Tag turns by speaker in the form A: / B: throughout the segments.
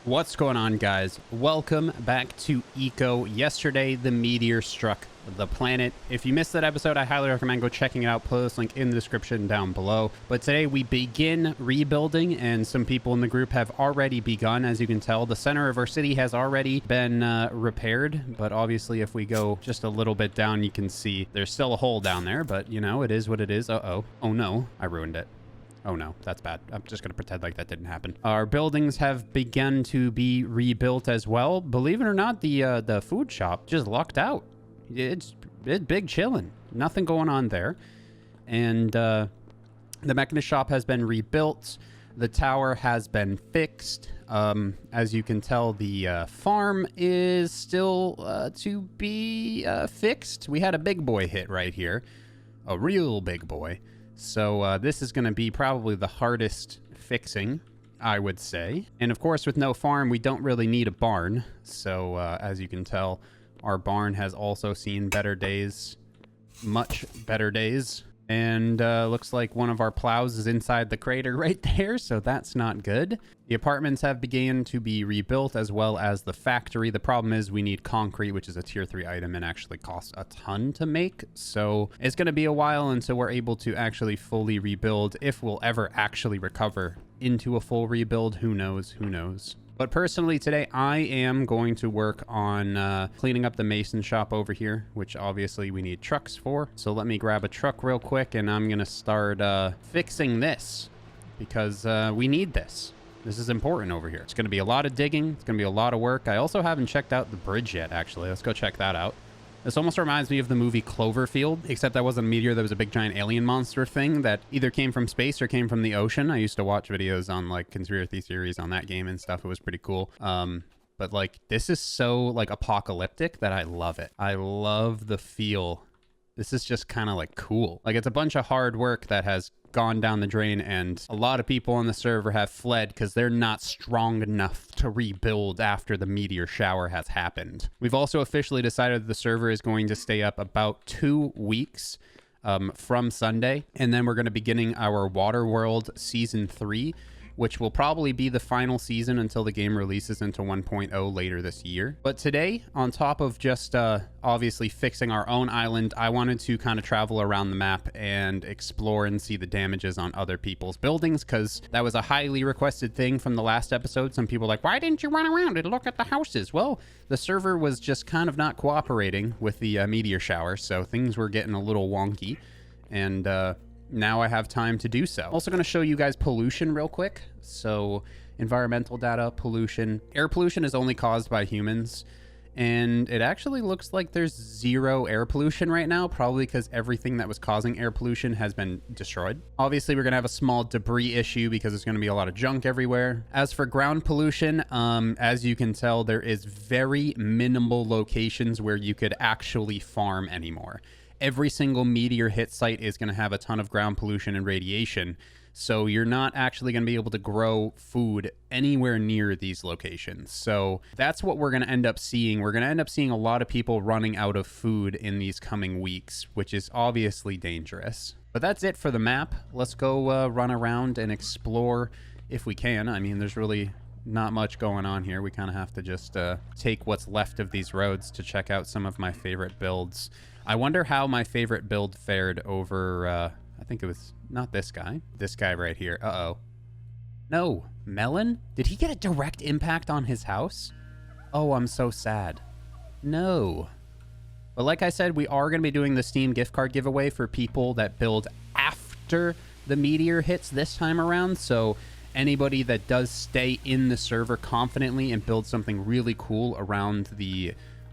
A: What's going on, guys? Welcome back to Eco. Yesterday, the meteor struck the planet. If you missed that episode, I highly recommend go checking it out. Post link in the description down below. But today we begin rebuilding, and some people in the group have already begun. As you can tell, the center of our city has already been repaired. But obviously, if we go just a little bit down, you can see there's still a hole down there. But, you know, it is what it is. Uh-oh. Oh, no. I ruined it. Oh no, that's bad. I'm just going to pretend like that didn't happen. Our buildings have begun to be rebuilt as well. Believe it or not, the food shop just lucked out. It's big chillin'. Nothing going on there. And the mechanist shop has been rebuilt. The tower has been fixed. As you can tell, the farm is still to be fixed. We had a big boy hit right here. A real big boy. So this is going to be probably the hardest fixing, I would say. And of course, with no farm, we don't really need a barn. So as you can tell, our barn has also seen better days, much better days. And looks like one of our plows is inside the crater right there, so that's not good. The apartments have begun to be rebuilt, as well as the factory. The problem is we need concrete, which is a tier 3 item and actually costs a ton to make. So it's going to be a while until we're able to actually fully rebuild. If we'll ever actually recover into a full rebuild, who knows, who knows. But personally today, I am going to work on cleaning up the mason shop over here, which obviously we need trucks for. So let me grab a truck real quick, and I'm going to start fixing this because we need this. This is important over here. It's going to be a lot of digging. It's going to be a lot of work. I also haven't checked out the bridge yet, actually. Let's go check that out. This almost reminds me of the movie Cloverfield, except that wasn't a meteor. That was a big giant alien monster thing that either came from space or came from the ocean. I used to watch videos on like conspiracy theories on that game and stuff. It was pretty cool. But like this is so like apocalyptic that I love it. I love the feel. This is just kind of like cool. Like it's a bunch of hard work that has gone down the drain, and a lot of people on the server have fled because they're not strong enough to rebuild after the meteor shower has happened. We've also officially decided that the server is going to stay up about 2 weeks from Sunday, and then we're going to be beginning our Waterworld Season 3, which will probably be the final season until the game releases into 1.0 later this year. But today, on top of just obviously fixing our own island, I wanted to kind of travel around the map and explore and see the damages on other people's buildings, because that was a highly requested thing from the last episode. Some people were like, why didn't you run around and look at the houses? Well, the server was just kind of not cooperating with the meteor shower, so things were getting a little wonky, and now I have time to do so. Also going to show you guys pollution real quick. So environmental data, pollution. Air pollution is only caused by humans, and it actually looks like there's 0 air pollution right now, probably because everything that was causing air pollution has been destroyed. Obviously, we're going to have a small debris issue because there's going to be a lot of junk everywhere. As for ground pollution, as you can tell, there is very minimal locations where you could actually farm anymore. Every single meteor hit site is going to have a ton of ground pollution and radiation, so you're not actually going to be able to grow food anywhere near these locations. So that's what we're going to end up seeing. We're going to end up seeing a lot of people running out of food in these coming weeks, which is obviously dangerous. But that's it for the map. Let's go run around and explore if we can. I mean, there's really not much going on here. We kind of have to just take what's left of these roads to check out some of my favorite builds. I wonder how my favorite build fared over, I think it was not this guy right here. Uh-oh. No, Melon? Did he get a direct impact on his house? Oh, I'm so sad. No. But like I said, we are going to be doing the Steam gift card giveaway for people that build after the meteor hits this time around. So anybody that does stay in the server confidently and build something really cool around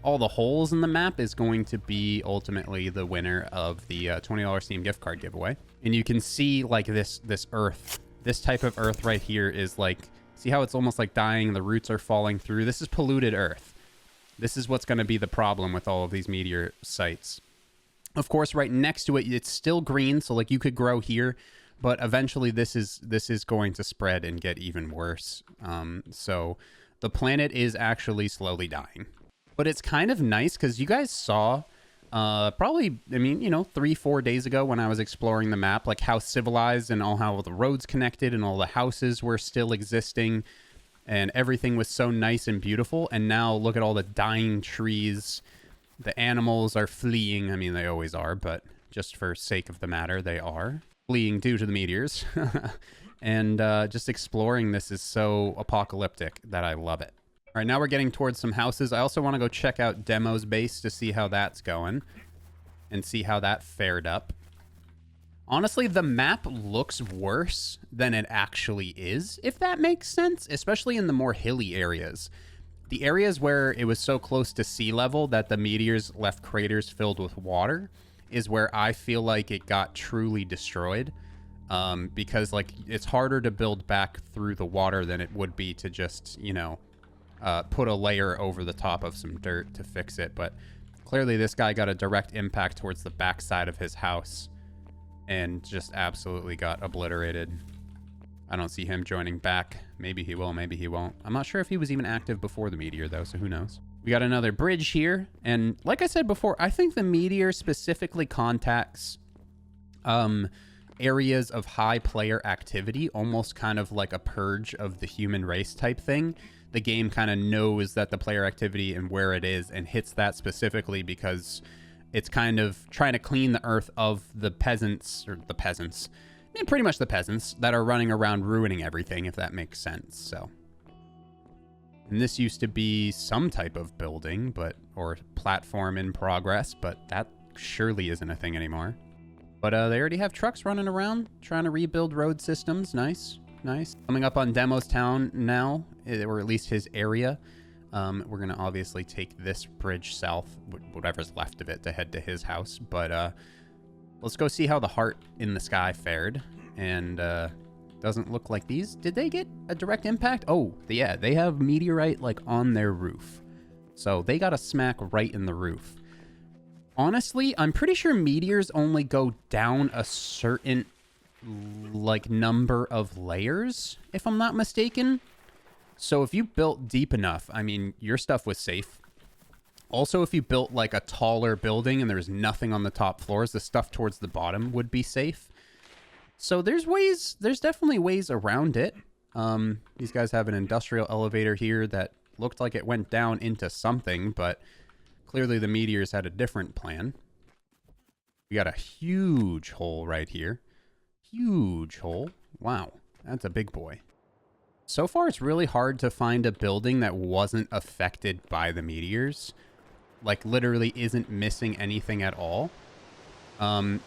A: all the holes in the map is going to be ultimately the winner of the $20 Steam gift card giveaway. And you can see like this earth, this type of earth right here is like, see how it's almost like dying, the roots are falling through. This is polluted earth. This is what's going to be the problem with all of these meteor sites. Of course, right next to it, it's still green, so like you could grow here, but eventually this is going to spread and get even worse. So the planet is actually slowly dying. But it's kind of nice because you guys saw probably, I mean, you know, 3-4 days ago when I was exploring the map, like how civilized and how the roads connected and all the houses were still existing. and everything was so nice and beautiful. And now look at all the dying trees. The animals are fleeing. I mean, they always are, but just for sake of the matter, they are fleeing due to the meteors. And just exploring this is so apocalyptic that I love it. All right, now we're getting towards some houses. I also want to go check out Demo's base to see how that's going and see how that fared up. Honestly, the map looks worse than it actually is, if that makes sense, especially in the more hilly areas. The areas where it was so close to sea level that the meteors left craters filled with water is where I feel like it got truly destroyed. Because, like, it's harder to build back through the water than it would be to just, you know, put a layer over the top of some dirt to fix it. But clearly this guy got a direct impact towards the backside of his house and just absolutely got obliterated. I don't see him joining back. Maybe he will, maybe he won't. I'm not sure if he was even active before the meteor, though, so who knows. We got another bridge here, and like I said before, I think the meteor specifically contacts areas of high player activity, almost kind of like a purge of the human race type thing. The game kind of knows that the player activity and where it is and hits that specifically because it's kind of trying to clean the earth of the peasants, or the peasants, and pretty much the peasants that are running around ruining everything, if that makes sense. So, and this used to be some type of building, but, or platform in progress, but that surely isn't a thing anymore. But they already have trucks running around trying to rebuild road systems. Nice, nice. Coming up on Demo's town now, or at least his area. We're going to obviously take this bridge south, whatever's left of it, to head to his house. But let's go see how the heart in the sky fared. And doesn't look like these. Did they get a direct impact? Oh, yeah, they have meteorite like on their roof. So they got a smack right in the roof. Honestly, I'm pretty sure meteors only go down a certain like number of layers, if I'm not mistaken. So if you built deep enough, I mean, your stuff was safe. Also, if you built like a taller building and there's nothing on the top floors, the stuff towards the bottom would be safe. So there's definitely ways around it. These guys have an industrial elevator here that looked like it went down into something, but clearly the meteors had a different plan. We got a huge hole right here. Huge hole. Wow, that's a big boy. So far, it's really hard to find a building that wasn't affected by the meteors. Like, literally isn't missing anything at all.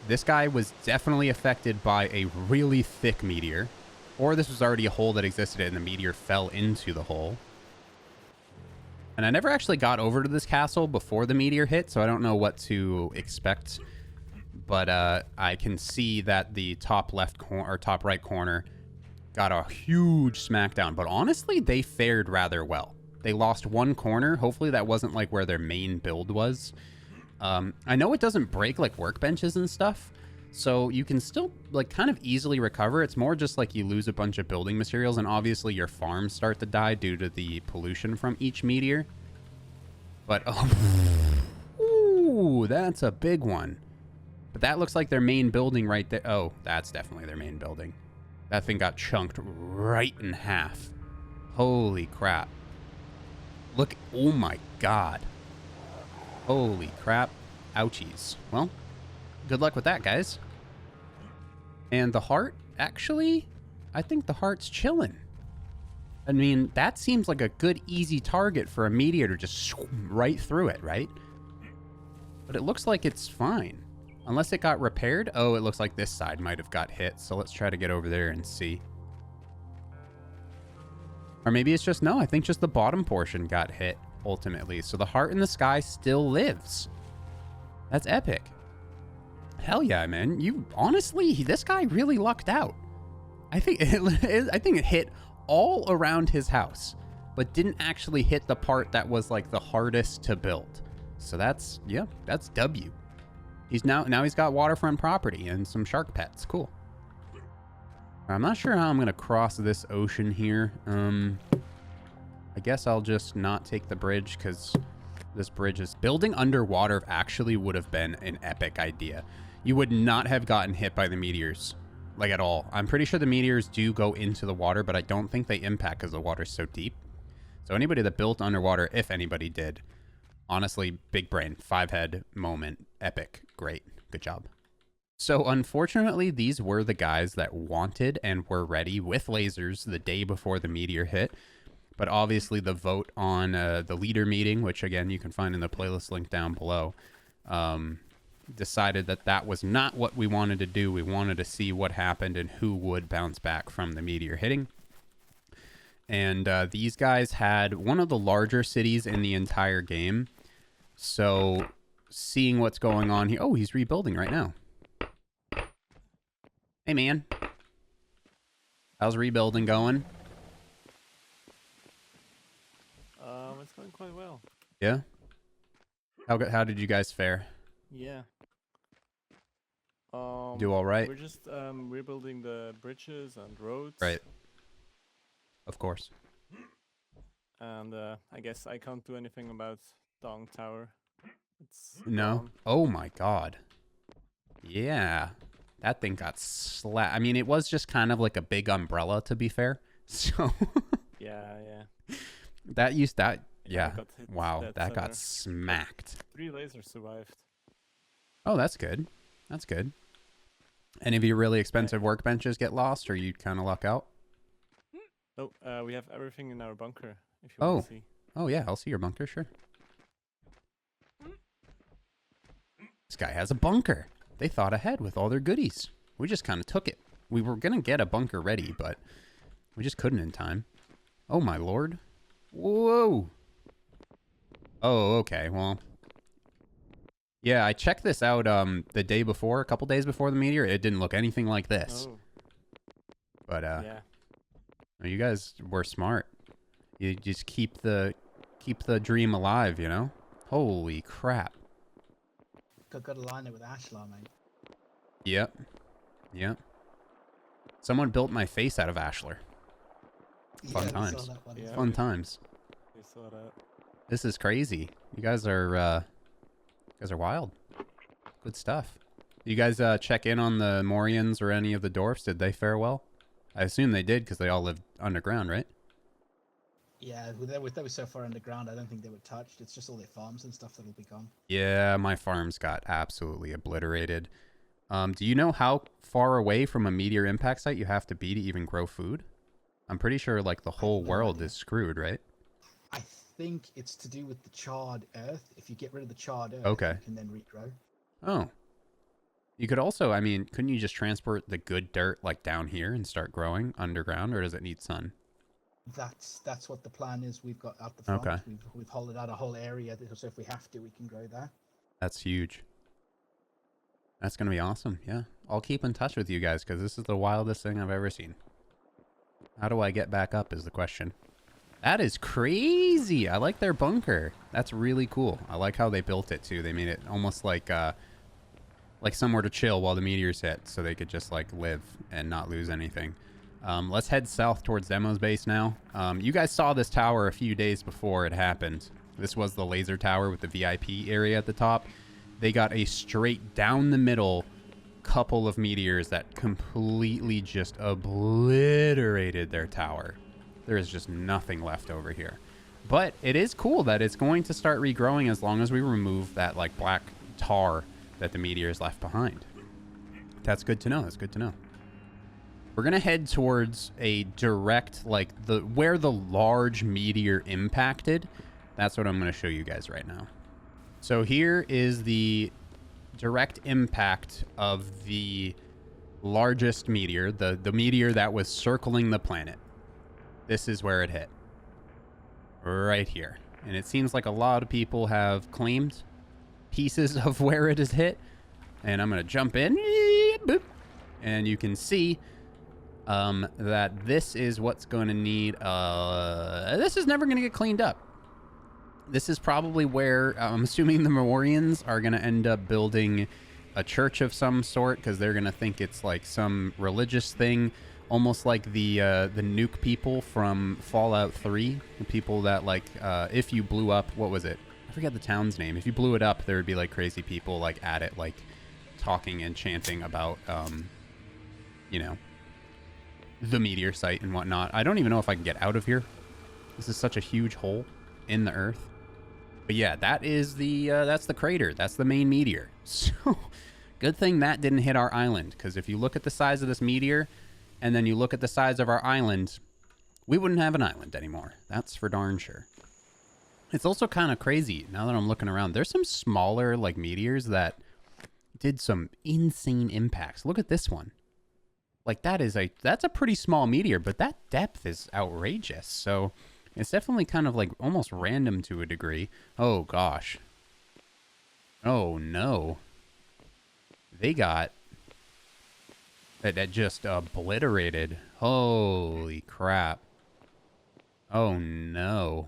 A: This guy was definitely affected by a really thick meteor. Or this was already a hole that existed and the meteor fell into the hole. And I never actually got over to this castle before the meteor hit, so I don't know what to expect. But I can see that the top left corner or top right corner got a huge smackdown. But honestly, they fared rather well. They lost one corner. Hopefully that wasn't like where their main build was. I know it doesn't break like workbenches and stuff, so you can still like kind of easily recover. It's more just like you lose a bunch of building materials, and obviously your farms start to die due to the pollution from each meteor. But oh, ooh, that's a big one. But that looks like their main building right there. Oh, that's definitely their main building. That thing got chunked right in half. Holy crap. Look, oh my god. Holy crap. Ouchies. Well, good luck with that, guys. And the heart, actually, I think the heart's chilling. I mean, that seems like a good, easy target for a meteor to just right through it, right? But it looks like it's fine. Unless it got repaired. Oh, it looks like this side might have got hit. So let's try to get over there and see. Or maybe it's just, no, I think just the bottom portion got hit ultimately. So the heart in the sky still lives. That's epic. Hell yeah, man. You honestly, this guy really lucked out. I think it hit all around his house, but didn't actually hit the part that was like the hardest to build. So that's, yeah, that's W. He's now he's got waterfront property and some shark pets. Cool. I'm not sure how I'm going to cross this ocean here. I guess I'll just not take the bridge because this bridge is... Building underwater actually would have been an epic idea. You would not have gotten hit by the meteors like at all. I'm pretty sure the meteors do go into the water, but I don't think they impact because the water's so deep. So anybody that built underwater, if anybody did, honestly, big brain, 5-head moment, epic, great, good job. So unfortunately, these were the guys that wanted and were ready with lasers the day before the meteor hit. But obviously the vote on the leader meeting, which again, you can find in the playlist link down below, decided that that was not what we wanted to do. We wanted to see what happened and who would bounce back from the meteor hitting. And these guys had one of the larger cities in the entire game. So seeing what's going on here. Oh, he's rebuilding right now. Hey, man. How's rebuilding going?
B: It's going quite well.
A: Yeah? How did you guys fare?
B: Yeah.
A: Do all right?
B: We're just rebuilding the bridges and roads.
A: Right. Of course.
B: And I guess I can't do anything about Dong Tower. It's
A: No?
B: gone.
A: Oh my god. Yeah. That thing got slapped. I mean, it was just kind of like a big umbrella, to be fair. So...
B: Yeah.
A: Yeah.
B: Got hit
A: Wow,
B: dead
A: that got
B: center.
A: smacked.
B: 3 lasers survived.
A: Oh, that's good. That's good. Any of your really expensive workbenches get lost, or you kind of luck out?
B: Oh, we have everything in our bunker, if you
A: Oh.
B: want to see.
A: Oh, yeah, I'll see your bunker, sure. This guy has a bunker. They thought ahead with all their goodies. We just kind of took it. We were going to get a bunker ready, but we just couldn't in time. Oh, my lord. Whoa. Oh, okay, well. Yeah, I checked this out the day before, a couple days before the meteor. It didn't look anything like this.
B: Oh,
A: But,
B: yeah.
A: you guys were smart. You just keep the dream alive, you know? Holy crap.
C: Got to line it with Ashlar, mate.
A: Yep. Someone built my face out of Ashlar. Fun
C: we
A: times.
C: saw that one as
B: Yeah.
C: well.
A: Fun times.
B: We saw that.
A: This is crazy. You guys are wild. Good stuff. You guys check in on the Morians or any of the dwarfs? Did they fare well? I assume they did because they all lived underground, right?
C: Yeah, they were so far underground, I don't think they were touched. It's just all their farms and stuff that'll be gone.
A: Yeah, my farms got absolutely obliterated. Do you know how far away from a meteor impact site you have to be to even grow food? I'm pretty sure like the whole
C: no
A: world
C: idea.
A: is screwed, right?
C: I think it's to do with the charred earth. If you get rid of the charred earth,
A: Okay.
C: you can then regrow.
A: Oh. You could also, I mean, couldn't you just transport the good dirt like down here and start growing underground, or does it need sun?
C: That's what the plan is. We've got out the front.
A: Okay.
C: We've hollowed out a whole area, so if we have to, we can grow there.
A: That's huge. That's going to be awesome. Yeah. I'll keep in touch with you guys because this is the wildest thing I've ever seen. How do I get back up is the question. That is crazy. I like their bunker. That's really cool. I like how they built it too. They made it almost like somewhere to chill while the meteors hit so they could just like live and not lose anything. Let's head south towards Demo's base now. You guys saw this tower a few days before it happened. This was the laser tower with the VIP area at the top. They got a straight down the middle couple of meteors that completely just obliterated their tower. There is just nothing left over here. But it is cool that it's going to start regrowing as long as we remove that like black tar that the meteors left behind. That's good to know. That's good to know. We're going to head towards a direct, like where the large meteor impacted. That's what I'm going to show you guys right now. So here is the direct impact of the largest meteor, the meteor that was circling the planet. This is where it hit. Right here. And it seems like a lot of people have claimed pieces of where it has hit. And I'm going to jump in. Boop. And you can see that this is what's going to need... this is never going to get cleaned up. This is probably where I'm assuming the Morians are going to end up building a church of some sort because they're going to think it's like some religious thing, almost like the nuke people from Fallout 3. The people that like, if you blew up, what was it? I forget the town's name. If you blew it up, there would be like crazy people like at it, like talking and chanting about you know, the meteor site and whatnot. I don't even know if I can get out of here. This is such a huge hole in the earth. But yeah, that is the that's the crater. That's the main meteor. So good thing that didn't hit our island, because if you look at the size of this meteor and then you look at the size of our island, we wouldn't have an island anymore. That's for darn sure. It's also kind of crazy now that I'm looking around. There's some smaller like meteors that did some insane impacts. Look at this one. Like that's a pretty small meteor, but that depth is outrageous. So it's definitely kind of like almost random to a degree. Oh gosh. Oh no. They got that just obliterated. Holy crap. Oh no.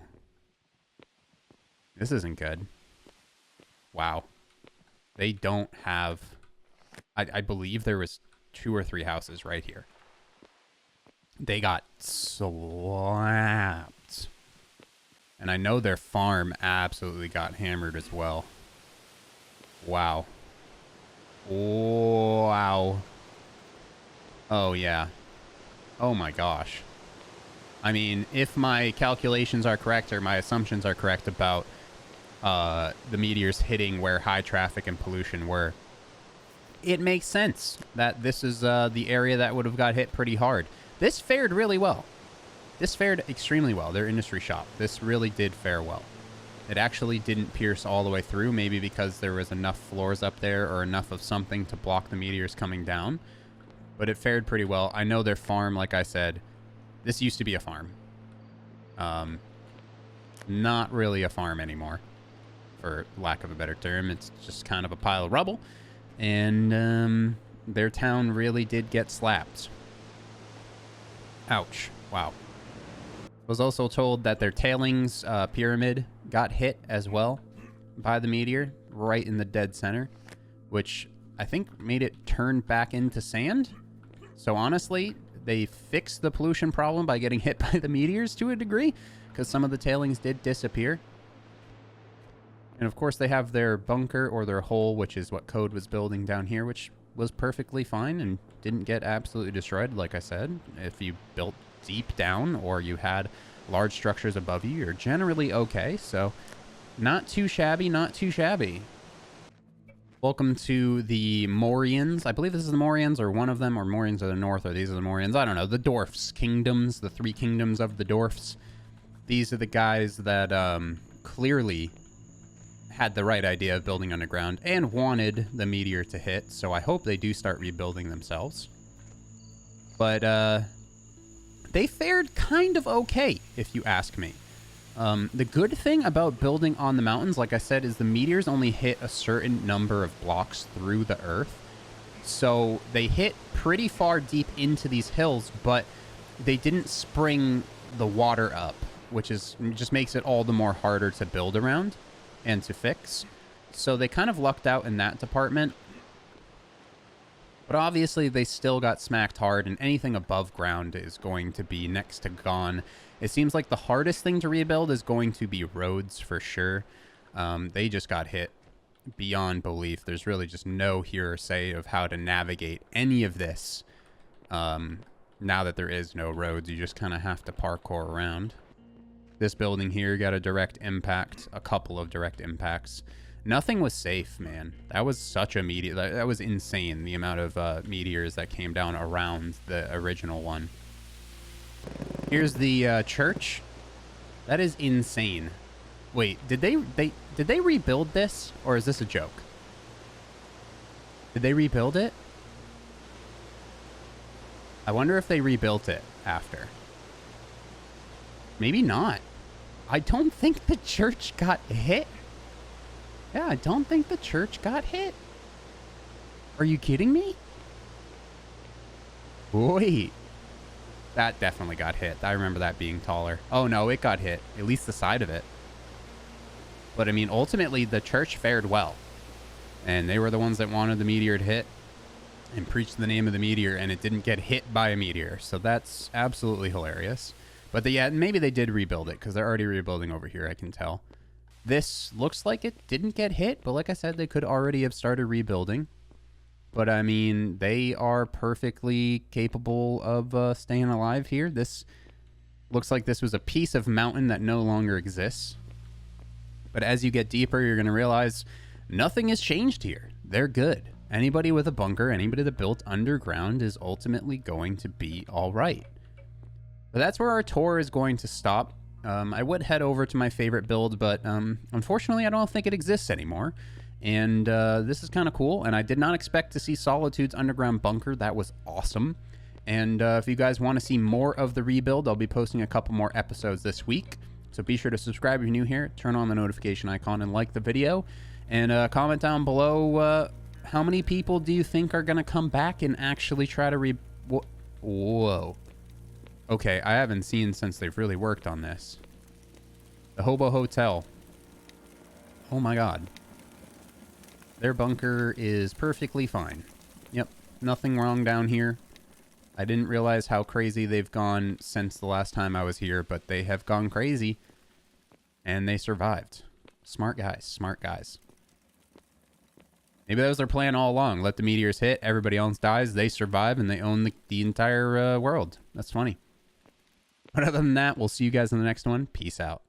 A: This isn't good. Wow. They don't have... I believe there was 2 or 3 houses right here. They got slapped. And I know their farm absolutely got hammered as well. Wow. Wow. Oh, yeah. Oh, my gosh. I mean, if my calculations are correct or my assumptions are correct about the meteors hitting where high traffic and pollution were, it makes sense that this is the area that would have got hit pretty hard. This fared really well. This fared extremely well, their industry shop. This really did fare well. It actually didn't pierce all the way through, maybe because there was enough floors up there or enough of something to block the meteors coming down. But it fared pretty well. I know their farm, like I said, this used to be a farm. Not really a farm anymore, for lack of a better term. It's just kind of a pile of rubble. And their town really did get slapped. Ouch. Wow. Was also told that their tailings pyramid got hit as well by the meteor, right in the dead center, which I think made it turn back into sand. So honestly, they fixed the pollution problem by getting hit by the meteors to a degree, because some of the tailings did disappear. And of course they have their bunker or their hole, which is what Code was building down here, which was perfectly fine and didn't get absolutely destroyed. Like I said, if you built deep down or you had large structures above you, you're generally okay. So not too shabby, not too shabby. Welcome to the Morians. I believe this is the Morians, or one of them, or Morians of the North, or these are the Morians. I don't know. The Dwarfs. Kingdoms. The 3 kingdoms of the Dwarfs. These are the guys that clearly had the right idea of building underground and wanted the meteor to hit. So I hope they do start rebuilding themselves. But they fared kind of okay, if you ask me. The good thing about building on the mountains, like I said, is the meteors only hit a certain number of blocks through the earth. So they hit pretty far deep into these hills, but they didn't spring the water up, which just makes it all the more harder to build around and to fix. So they kind of lucked out in that department. But obviously they still got smacked hard, and anything above ground is going to be next to gone. It seems like the hardest thing to rebuild is going to be roads for sure. They just got hit beyond belief. There's really just no hear or say of how to navigate any of this. Now that there is no roads, you just kind of have to parkour around. This building here got a direct impact, a couple of direct impacts. Nothing was safe, man. That was such a meteor. That was insane, the amount of meteors that came down around the original one. Here's the church. That is insane. Wait, did they rebuild this, or is this a joke? Did they rebuild it? I wonder if they rebuilt it after. Maybe not. I don't think the church got hit. Yeah, I don't think the church got hit. Are you kidding me? Wait. That definitely got hit. I remember that being taller. Oh no, it got hit. At least the side of it. But I mean, ultimately, the church fared well. And they were the ones that wanted the meteor to hit and preached the name of the meteor, and it didn't get hit by a meteor. So that's absolutely hilarious. But yeah, maybe they did rebuild it, because they're already rebuilding over here, I can tell. This looks like it didn't get hit, but like I said, they could already have started rebuilding. But I mean, they are perfectly capable of staying alive here. This looks like this was a piece of mountain that no longer exists. But as you get deeper, you're going to realize nothing has changed here. They're good. Anybody with a bunker, anybody that built underground is ultimately going to be all right. But that's where our tour is going to stop. I would head over to my favorite build, but unfortunately, I don't think it exists anymore. And this is kind of cool. And I did not expect to see Solitude's underground bunker. That was awesome. And if you guys want to see more of the rebuild, I'll be posting a couple more episodes this week. So be sure to subscribe if you're new here, turn on the notification icon, and like the video. And comment down below how many people do you think are going to come back and actually try to Whoa. Okay, I haven't seen since they've really worked on this. The Hobo Hotel. Oh my god. Their bunker is perfectly fine. Yep, nothing wrong down here. I didn't realize how crazy they've gone since the last time I was here, but they have gone crazy. And they survived. Smart guys, smart guys. Maybe that was their plan all along. Let the meteors hit, everybody else dies, they survive, and they own the entire world. That's funny. But other than that, we'll see you guys in the next one. Peace out.